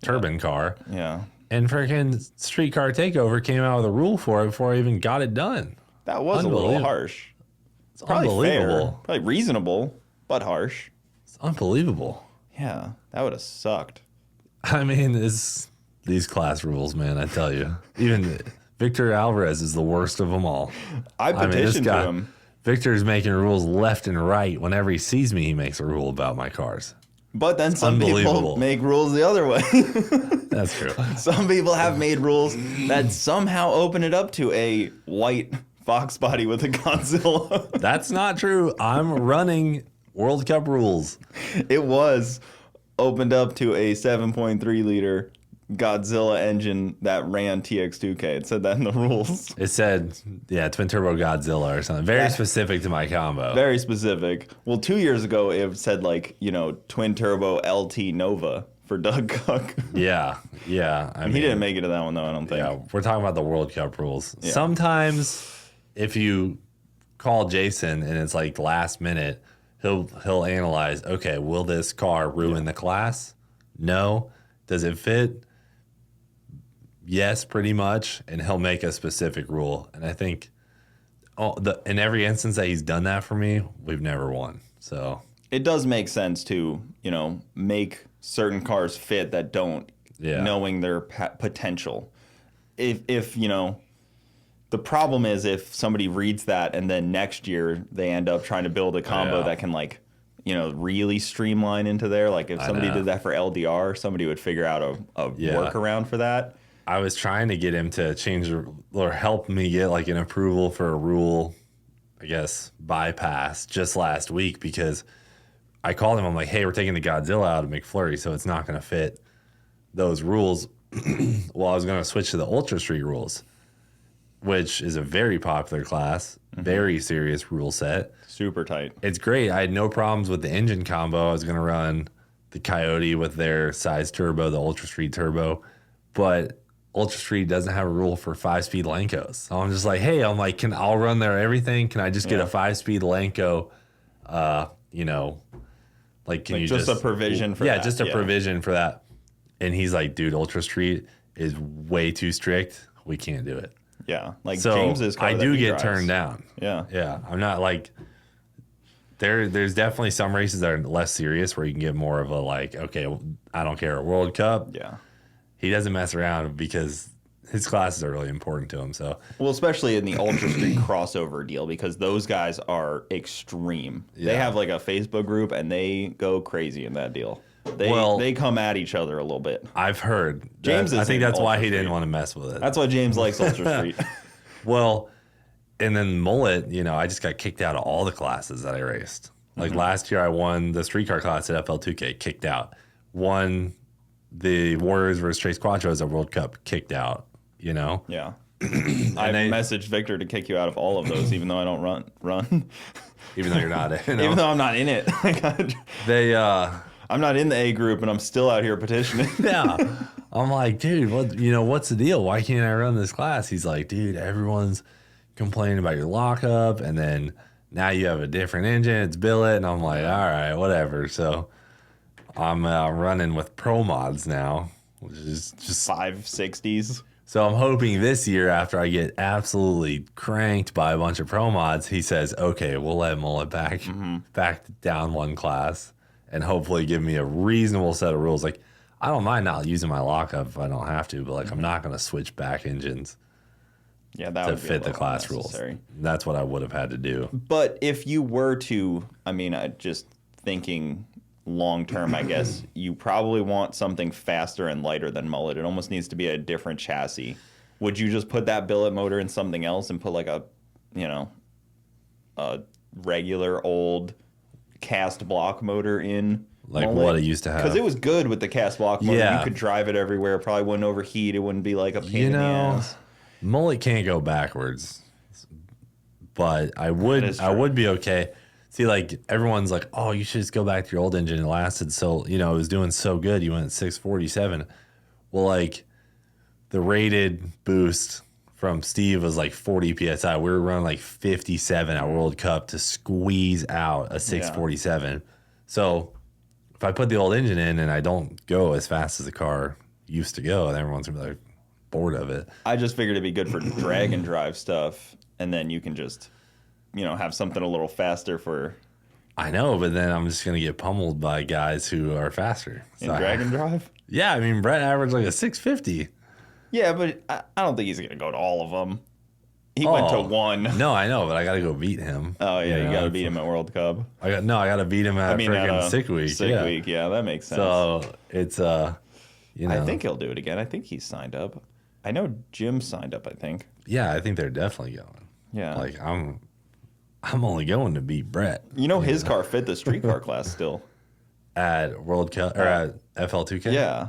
turbine car. Yeah. And freaking Streetcar Takeover came out with a rule for it before I even got it done. That was a little harsh. It's Probably unbelievable. fair, probably reasonable, but harsh. It's unbelievable. Yeah, that would have sucked. I mean, it's these class rules, man, I tell you. Even Victor Alvarez is the worst of them all. I petitioned to him. Victor's making rules left and right. Whenever he sees me, he makes a rule about my cars. But then some people make rules the other way. That's true. Some people have made rules that somehow open it up to a white Fox body with a Godzilla. That's not true. I'm running World Cup rules. It was opened up to a 7.3 liter Godzilla engine that ran TX2K. It said that in the rules. It said, yeah, twin turbo Godzilla or something. Very specific to my combo. Very specific. Well, 2 years ago, it said like, twin turbo LT Nova for Doug Cook. Yeah. I mean, he didn't make it to that one, though, I don't think. Yeah, we're talking about the World Cup rules. Yeah. Sometimes if you call Jason and it's like last minute, he'll analyze, okay, will this car ruin the class? No. Does it fit? Yes, pretty much. And he'll make a specific rule. And I think in every instance that he's done that for me, we've never won. So it does make sense to, make certain cars fit that don't, knowing their potential. If the problem is if somebody reads that and then next year they end up trying to build a combo that can really streamline into there. Like if somebody did that for LDR, somebody would figure out a workaround for that. I was trying to get him to change or help me get like an approval for a rule, I guess, bypass just last week because I called him. I'm like, hey, we're taking the Godzilla out of McFlurry, so it's not going to fit those rules. Well, I was going to switch to the Ultra Street rules, which is a very popular class, very serious rule set. Super tight. It's great. I had no problems with the engine combo. I was going to run the Coyote with their size turbo, the Ultra Street turbo, but Ultra Street doesn't have a rule for 5-speed Lenkos. So I'm just like, hey, I'll run their everything. Can I just get a 5-speed Lenko? Can you just a provision for that? Yeah, just a provision for that. And he's like, dude, Ultra Street is way too strict. We can't do it. Yeah, so James's car I do get turned down. Yeah. I'm not like there's definitely some races that are less serious where you can get more of a okay, I don't care, a World Cup. Yeah. He doesn't mess around because his classes are really important to him. So, well, especially in the Ultra Street crossover deal, because those guys are extreme. Yeah. They have like a Facebook group and they go crazy in that deal. They come at each other a little bit. I've heard. James I think that's why he Street. didn't want to mess with it. That's why James likes Ultra Street. Well, and then Mullet, I just got kicked out of all the classes that I raced. Like last year, I won the streetcar class at FL2K, kicked out. Won the Warriors versus Trace Quattros at World Cup, kicked out, Yeah. I messaged Victor to kick you out of all of those, even though I don't run. Even though you're not in Even though I'm not in it. I'm not in the A group, and I'm still out here petitioning. Yeah. I'm like, dude, what's the deal? Why can't I run this class? He's like, dude, everyone's complaining about your lockup, and then now you have a different engine. It's billet. And I'm like, all right, whatever. So I'm running with Pro Mods now, which is just 560s. So I'm hoping this year, after I get absolutely cranked by a bunch of Pro Mods, he says, okay, we'll let Mullet back down one class and hopefully give me a reasonable set of rules. Like, I don't mind not using my lockup if I don't have to, but I'm not going to switch back engines to fit the class rules. That's what I would have had to do. But if you were to, just thinking long term, I guess, you probably want something faster and lighter than Mullet. It almost needs to be a different chassis. Would you just put that billet motor in something else and put like a regular old cast block motor in? Like Mullet? What it used to have. Because it was good with the cast block motor. Yeah. You could drive it everywhere. It probably wouldn't overheat. It wouldn't be like a pain in the ass. Mullet can't go backwards, but I would be okay. See, like everyone's like, oh, you should just go back to your old engine. It lasted so, it was doing so good. You went 647. Well, like the rated boost from Steve was like 40 PSI. We were running like 57 at World Cup to squeeze out a 647. Yeah. So if I put the old engine in and I don't go as fast as the car used to go, and everyone's gonna be like bored of it. I just figured it'd be good for drag and drive stuff, and then you can just, have something a little faster for. I know, but then I'm just gonna get pummeled by guys who are faster. In drag and drive? Yeah, I mean, Brett averaged like a 650. Yeah, but I don't think he's gonna go to all of them. He went to one. No, I but I gotta go beat him. Oh yeah, you gotta beat him at World Cup. I gotta beat him at freaking sick week. Sick week, yeah, that makes sense. So it's I think he'll do it again. I think he's signed up. I know Jim signed up. I think. Yeah, I think they're definitely going. Yeah, like I'm only going to beat Brett. His car fit the street car class still. At World Cup or at FL2K. Yeah.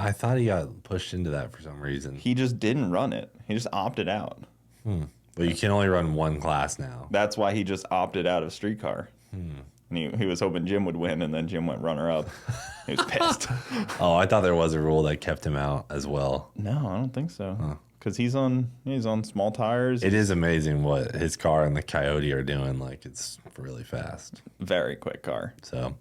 I thought he got pushed into that for some reason. He just didn't run it. He just opted out. Well, you can only run one class now. That's why he just opted out of streetcar. And he was hoping Jim would win, and then Jim went runner-up. He was pissed. Oh, I thought there was a rule that kept him out as well. No, I don't think so. Because he's on small tires. It is amazing what his car and the Coyote are doing. Like, it's really fast. Very quick car. So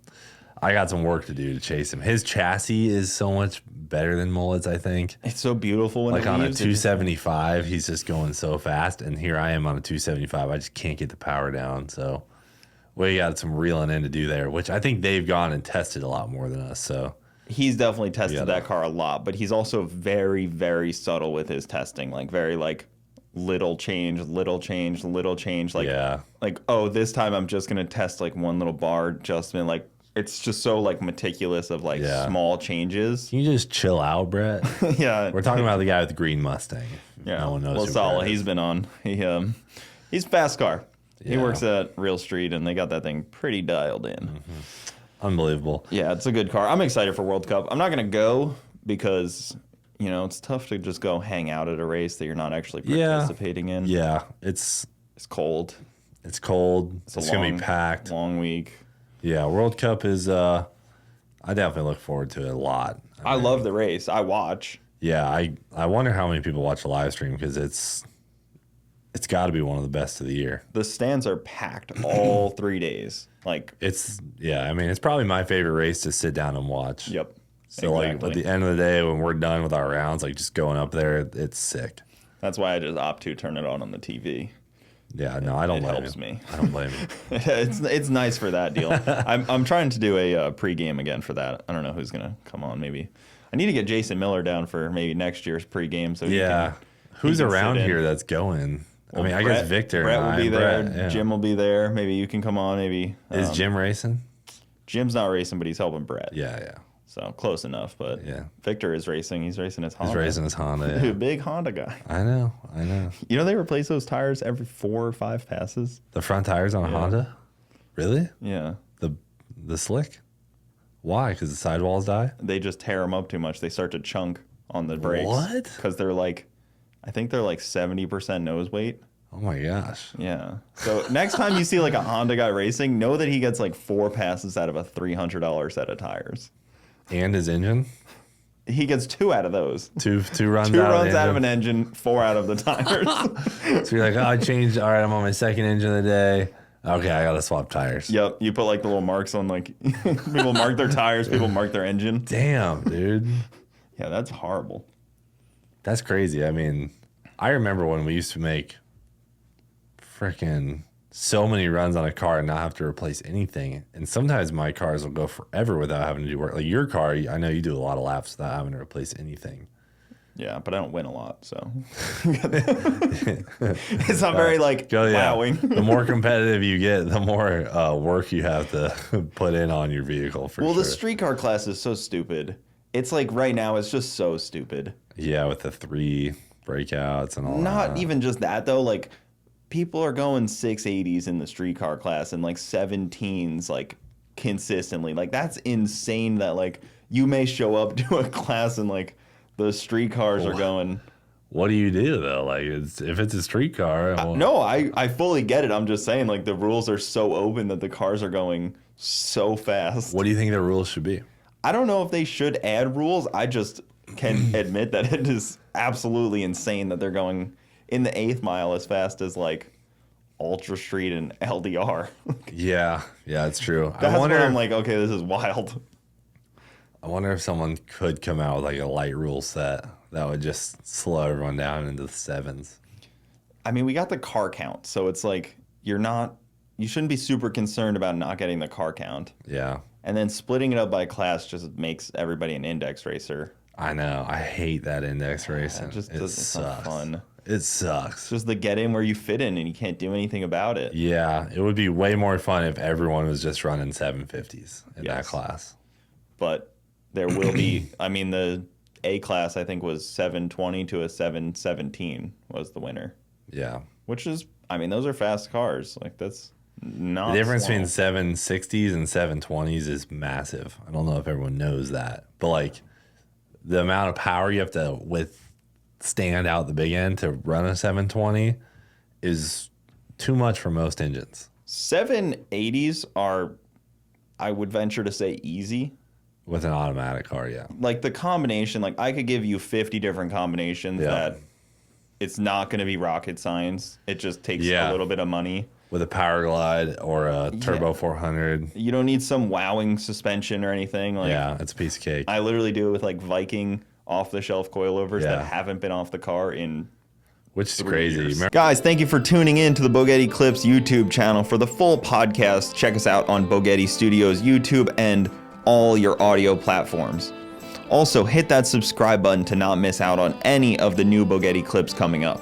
I got some work to do to chase him. His chassis is so much better than Mullet's, I think. It's so beautiful when like on a 275, he's just going so fast. And here I am on a 275. I just can't get the power down. So we got some reeling in to do there, which I think they've gone and tested a lot more than us. So he's definitely tested that car a lot, but he's also very, very subtle with his testing. Like very little change. Like, oh, this time I'm just gonna test like one little bar adjustment. Like it's just so like meticulous of like small changes. Can you just chill out, Brett? Yeah. We're talking about the guy with the green Mustang. Yeah. No one knows. Well, Sala, he's been on. He's a fast car. Yeah. He works at Real Street, and they got that thing pretty dialed in. Unbelievable. Yeah, it's a good car. I'm excited for World Cup. I'm not going to go because, it's tough to just go hang out at a race that you're not actually participating in. Yeah, it's cold. It's cold. It's going to be packed. Long week. Yeah, World Cup is, I definitely look forward to it a lot. I love the race. I watch. Yeah, I wonder how many people watch the live stream because it's got to be one of the best of the year. The stands are packed all 3 days. It's probably my favorite race to sit down and watch. Yep. So exactly. At the end of the day, when we're done with our rounds, just going up there, it's sick. That's why I just opt to turn it on the TV. Yeah, no, I don't blame you. It helps me. I don't blame you. It's nice for that deal. I'm trying to do a pregame again for that. I don't know who's gonna come on. Maybe I need to get Jason Miller down for maybe next year's pregame. So who's around here that's going? Well, I guess Victor. Brett will be there. Brett, yeah. Jim will be there. Maybe you can come on. Maybe is Jim racing? Jim's not racing, but he's helping Brett. Yeah. So close enough. But Victor is racing. He's racing his Honda. He's racing his Honda. Yeah. Big Honda guy. I know. They replace those tires every 4 or 5 passes. The front tires on a Honda? Really? Yeah. The slick? Why? Because the sidewalls die? They just tear them up too much. They start to chunk on the brakes. What? Because they're I think they're 70% nose weight. Oh my gosh. Yeah. So next time you see a Honda guy racing, know that he gets 4 passes out of a $300 set of tires. And his engine? He gets 2 out of those. Two runs out of an engine, 4 out of the tires. So you're I changed. All right, I'm on my second engine of the day. Okay, I got to swap tires. Yep. You put the little marks on people mark their tires, people mark their engine. Damn, dude. Yeah, that's horrible. That's crazy. I remember when we used to make freaking so many runs on a car and not have to replace anything. And sometimes my cars will go forever without having to do work. Like your car, I know you do a lot of laps without having to replace anything. Yeah, but I don't win a lot, so it's not very wowing. The more competitive you get, the more work you have to put in on your vehicle. Well, the streetcar class is so stupid. It's right now, it's just so stupid. Yeah, with the 3 breakouts and all that. Not even just that though. People are going 680s in the streetcar class and 17s consistently. That's insane that you may show up to a class and the street cars are going. What do you do though? If it's a street car. No, I fully get it. I'm just saying the rules are so open that the cars are going so fast. What do you think the rules should be? I don't know if they should add rules. I just can admit that it is absolutely insane that they're going in the 8th mile as fast as Ultra Street and LDR. Yeah, it's true. That's where I'm okay, this is wild. I wonder if someone could come out with like a light rule set that would just slow everyone down into the 7s. I mean, we got the car count, so it's like you shouldn't be super concerned about not getting the car count. Yeah. And then splitting it up by class just makes everybody an index racer. I know. I hate that index racing. It's not fun. It sucks. It's just the get in where you fit in and you can't do anything about it. Yeah. It would be way more fun if everyone was just running 750s in that class. But there will be, I mean, the A class, I think, was 720 to a 717 was the winner. Yeah. Which is, I mean, those are fast cars. Like, that's not the difference slow. between 760s and 720s is massive. I don't know if everyone knows that. But, like, the amount of power you have to withstand out the big end to run a 720 is too much for most engines. 780s are, I would venture to say, easy. With an automatic car, yeah. Like the combination, like I could give you 50 different combinations that it's not going to be rocket science. It just takes a little bit of money. With a Power Glide or a Turbo 400. You don't need some wowing suspension or anything. Like, yeah, it's a piece of cake. I literally do it with like Viking off-the-shelf coilovers that haven't been off the car in which is crazy. Guys, thank you for tuning in to the Bogetti Clips YouTube channel. For the full podcast, check us out on Bogetti Studios YouTube and all your audio platforms. Also, hit that subscribe button to not miss out on any of the new Bogetti clips coming up.